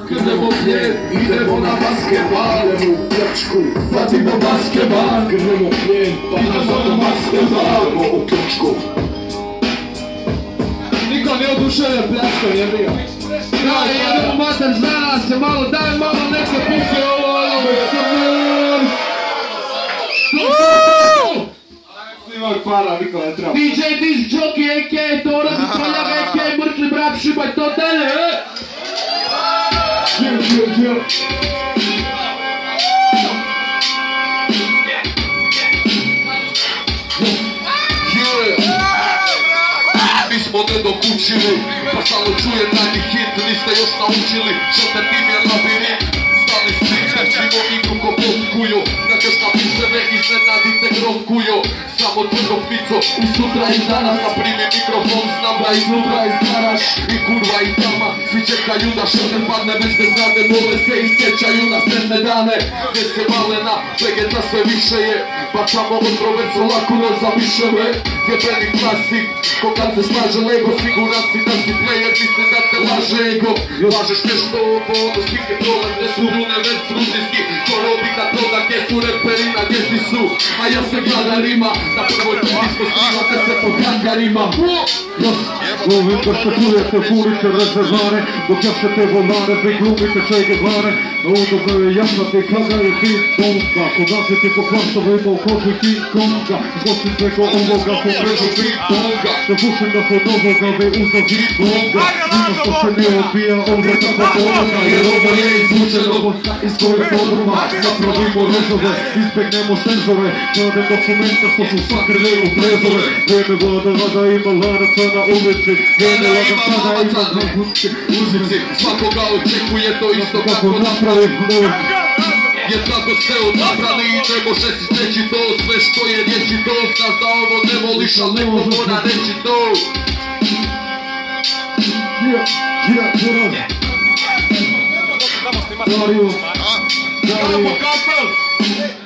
Grnemo pljen, idemo na basketbal, u pljačku, patimo basketbal. Grnemo pljen, idemo na basketbal, u pljačku. Niko ne oduševlja pljačkom, je bio. Da, jedemo mater, zna se malo, daj malo neke puke ovo, para, niko ne treba. DJ Disc Jockey, a.k.a. Tora, Mitroljaga, a.k.a. Mrtli brat, šibaj to tele, Mi smo ne dokučili, pa samo čuje zadnji hit, niste još naučili, što te tim je labirint. Stali sliče, živo igru ko potkuju, znate šta piseve, iznenadite grotkuju. Samo tvrdo pico, i sutra i danas, na primi mikrofon, znam da iznutra izgaraš. I kurva i tama, svi čekaju da šoter padne, već bez nade, mole se i sjećaju na sretne dane. Gdje se malena, legenda sve više je, bačamo kontroverzu, lako noć za miševe. Jebeni klasik, ko kad se slaže lego, siguran si da si player, mislim da te laže ego. Lažeš nešto ovo, ono spike problem, gdje su rune, već rutinski. Ko robi kad proda, gdje su reperina, gdje ti su, a ja se gladarima. Na prvoj piti smo snimate se po hangarima. Lovim ko što čujete punice rezervare, dok ja se te volare, vi glumite čege vare. Na udobno je jasno ti kada je King Konga, ko gazite po kvartovima u koži King Konga. Zločim preko ovoga po mrežu King Konga, ne pušim da kod ovoga ve uza King Konga. Nima što se ne odbija ovdje tako ovoga, jer ovo je izvučeno iz svojeg podruma. Napravimo rezove, izbjegnemo senzore, gledam dokumenta što su sakrili u prezove. Vreme vlada vada ima lanaca na ulici, vreme lagam sada ima zahutke uzici. Svakoga očekuje to isto kako napravim nov. Jer tako se odabrali i ne može si reći to, sve što je riječi to. Znaš da ovo ne voliš, al neko mora reći to.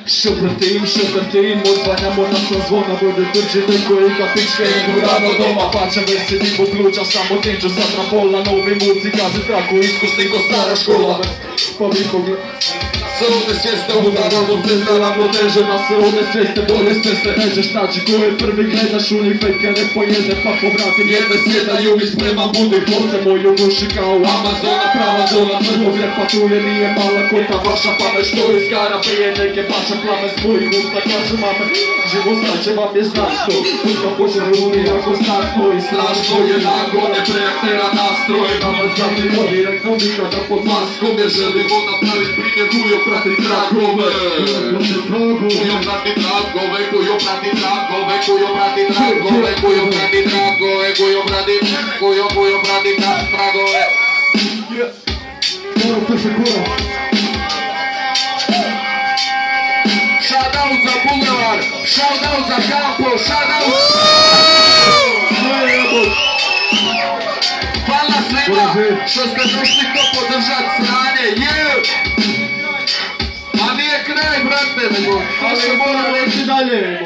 Šuprtim, odzvanjamo naša zvona, vode drži neko i kapičke idu rano doma. Pačem već si nipo ključa, samo tinču sad na pola, novi muzika se tako iskusni ko stara škola. Pa mi pogled... Se one svijeste udaramo se za ravnoteže, na se one svijeste bolje se neđeš naći koje prvi gledaš u njih fejke ne pojede, pa povratim jedne sjedaju i spremam budi flote moju duši kao Amazona, prava zona trgovlje, pa tu je nije mala kota vaša pamet što izgara prije neke paša plame s mojih usta kaže mame, živo znaće vam je značko, puška poče runi jako snažno i strašno je nago, ne preaktera nastroj, nama zgazimo direktno nikada pod maskom jer želimo napraviti primjer hujo prati tragove, kujo prati tragove, kujo prati tragove, kujo prati tragove, kujo prati tragove, kujo prati tragove. Shout out za Boulevard, shout out za Campo, shout out. Hvala svima što ste došli to podržat sranje, a nije kraj, brate, nego, ali moram reći dalje.